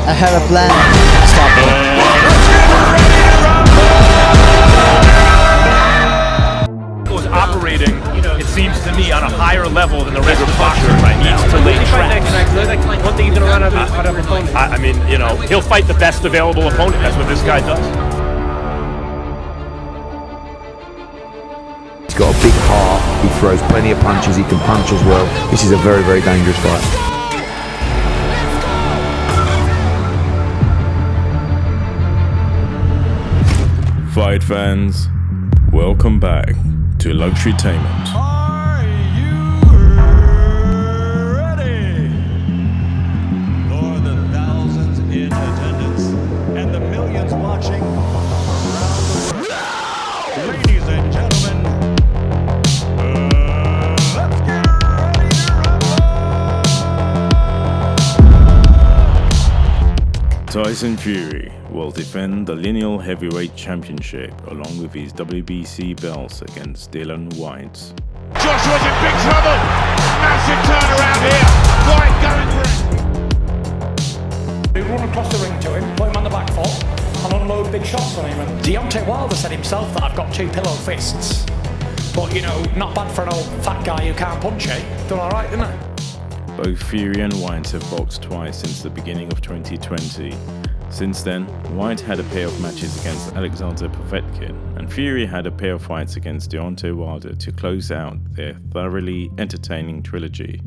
I have a plan. Stop it. Was operating, it seems to me, on a higher level than the rest of the boxers right now. Needs to lay traps. One thing he's going to run out of opponent. I mean, you know, he'll fight the best available opponent. That's what this guy does. He's got a big heart. He throws plenty of punches. He can punch as well. This is a very, very dangerous fight. Fight fans, welcome back to Luxurytainment. Are you ready for the thousands in attendance and the millions watching around the world? Ladies and gentlemen, let's get ready to rumble! Tyson Fury will defend the lineal heavyweight championship along with his WBC belts against Dillian Whyte. Joshua's in big trouble. Massive turnaround here. Whyte going for it. We run across the ring to him, put him on the back foot, and unload big shots on him. And Deontay Wilder said himself that I've got two pillow fists. But, you know, not bad for an old fat guy who can't punch it. Done all right, didn't I? Both Fury and Whyte have boxed twice since the beginning of 2020. Since then, Whyte had a pair of matches against Alexander Povetkin, and Fury had a pair of fights against Deontay Wilder to close out their thoroughly entertaining trilogy.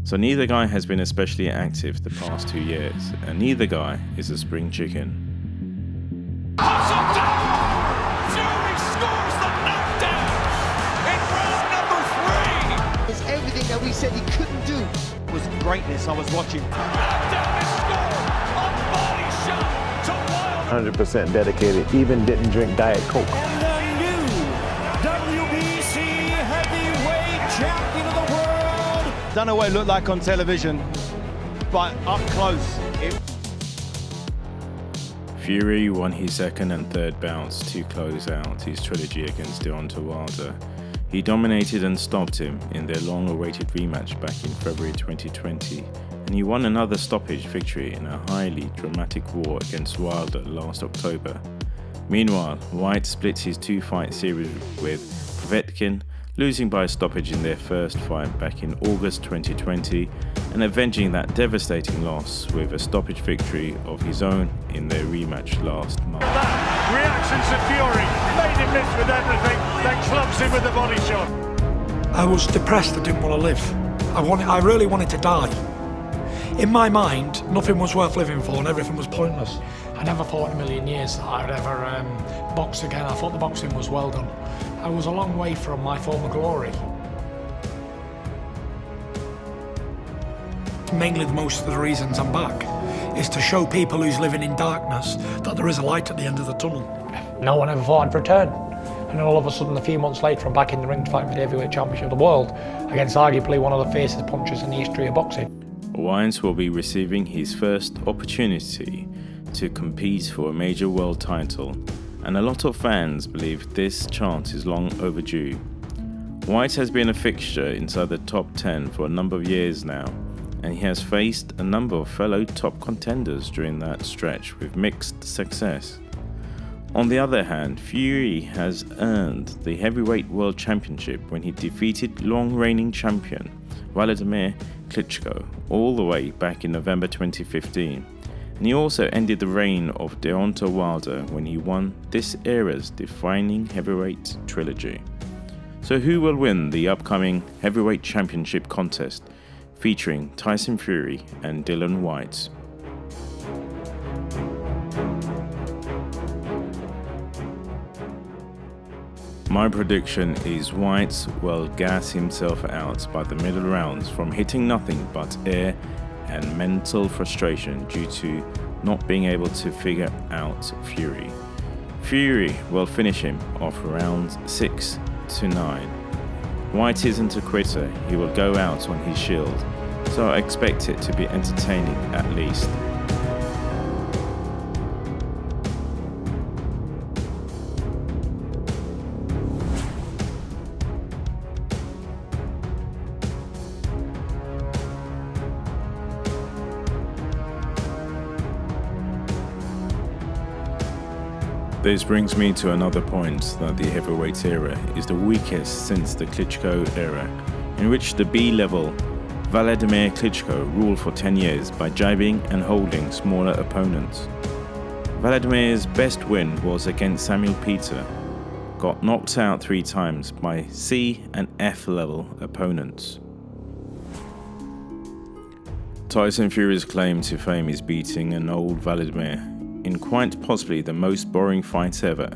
So neither guy has been especially active the past 2 years, and neither guy is a spring chicken. Fury scores the knockdown in round number 3. It's everything that we said he couldn't do. It was greatness I was watching. Knockdown is scored. A body shot to Wilder. 100% dedicated. Even didn't drink Diet Coke. And the new WBC heavyweight champion of the world. Don't know what it looked like on television, but up close, it Fury won his second and third bouts to close out his trilogy against Deontay Wilder. He dominated and stopped him in their long-awaited rematch back in February 2020, and he won another stoppage victory in a highly dramatic war against Wilder last October. Meanwhile, Whyte split his two-fight series with Povetkin, losing by a stoppage in their first fight back in August 2020, and avenging that devastating loss with a stoppage victory of his own in their rematch last month. Reactions to Fury made him miss with everything, then clubs him with the body shot. I was depressed. I didn't want to live. I really wanted to die. In my mind, nothing was worth living for and everything was pointless. I never thought in a million years that I'd ever box again. I thought the boxing was well done. I was a long way from my former glory. Mainly most of the reasons I'm back is to show people who's living in darkness that there is a light at the end of the tunnel. No one ever thought I'd return. And then all of a sudden, a few months later, I'm back in the ring to fight for the heavyweight championship of the world against arguably one of the fiercest punchers in the history of boxing. Whyte will be receiving his first opportunity to compete for a major world title, and a lot of fans believe this chance is long overdue. Whyte has been a fixture inside the top 10 for a number of years now, and he has faced a number of fellow top contenders during that stretch with mixed success. On the other hand, Fury has earned the heavyweight world championship when he defeated long-reigning champion Vladimir Klitschko all the way back in November 2015. And he also ended the reign of Deontay Wilder when he won this era's defining heavyweight trilogy. So who will win the upcoming heavyweight championship contest featuring Tyson Fury and Dillian Whyte? My prediction is Whyte will gas himself out by the middle rounds from hitting nothing but air and mental frustration due to not being able to figure out Fury. Fury will finish him off rounds 6 to 9. Whyte isn't a quitter, he will go out on his shield, so I expect it to be entertaining at least. This brings me to another point, that the heavyweight era is the weakest since the Klitschko era, in which the B-level Vladimir Klitschko ruled for 10 years by jabbing and holding smaller opponents. Vladimir's best win was against Samuel Peter, got knocked out 3 times by C and F level opponents. Tyson Fury's claim to fame is beating an old Vladimir in quite possibly the most boring fight ever.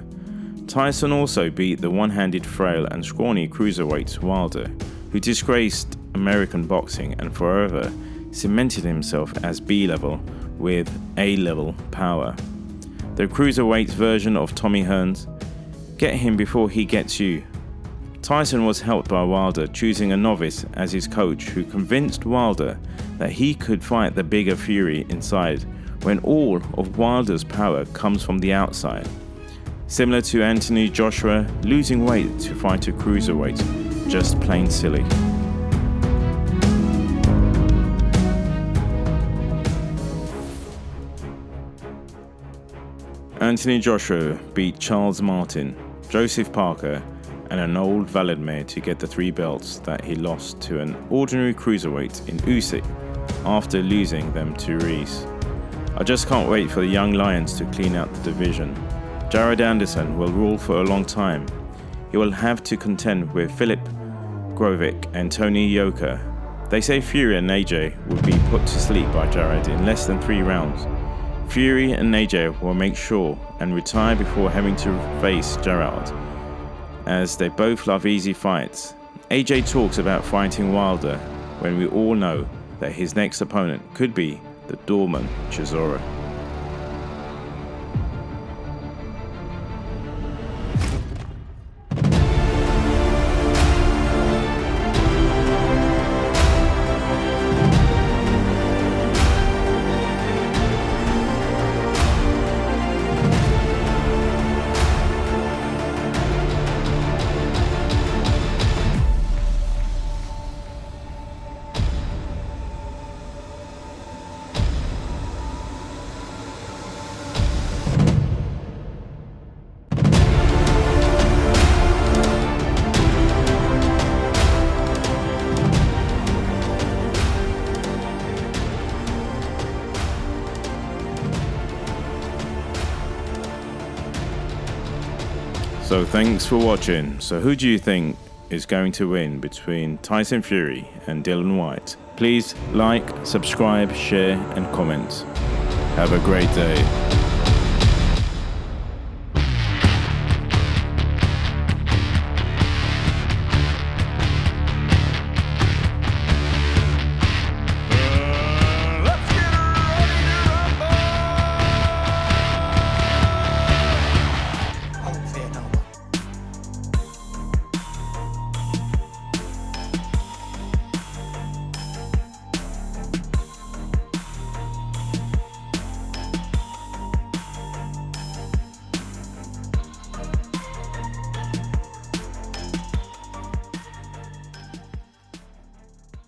Tyson also beat the one-handed, frail and scrawny cruiserweight Wilder, who disgraced American boxing and forever cemented himself as B-level with A-level power. The cruiserweight version of Tommy Hearns, get him before he gets you. Tyson was helped by Wilder choosing a novice as his coach, who convinced Wilder that he could fight the bigger Fury inside when all of Wilder's power comes from the outside. Similar to Anthony Joshua losing weight to fight a cruiserweight, just plain silly. Anthony Joshua beat Charles Martin, Joseph Parker and an old Vladimir to get the 3 belts that he lost to an ordinary cruiserweight in Usyk after losing them to Reese. I just can't wait for the young Lions to clean out the division. Jared Anderson will rule for a long time. He will have to contend with Philip Grovic and Tony Yoka. They say Fury and AJ will be put to sleep by Jared in less than 3 rounds. Fury and AJ will make sure and retire before having to face Gerald, as they both love easy fights. AJ talks about fighting Wilder when we all know that his next opponent could be the Doorman Chisora. So thanks for watching. So who do you think is going to win between Tyson Fury and Dillian Whyte? Please like, subscribe, share and comment. Have a great day.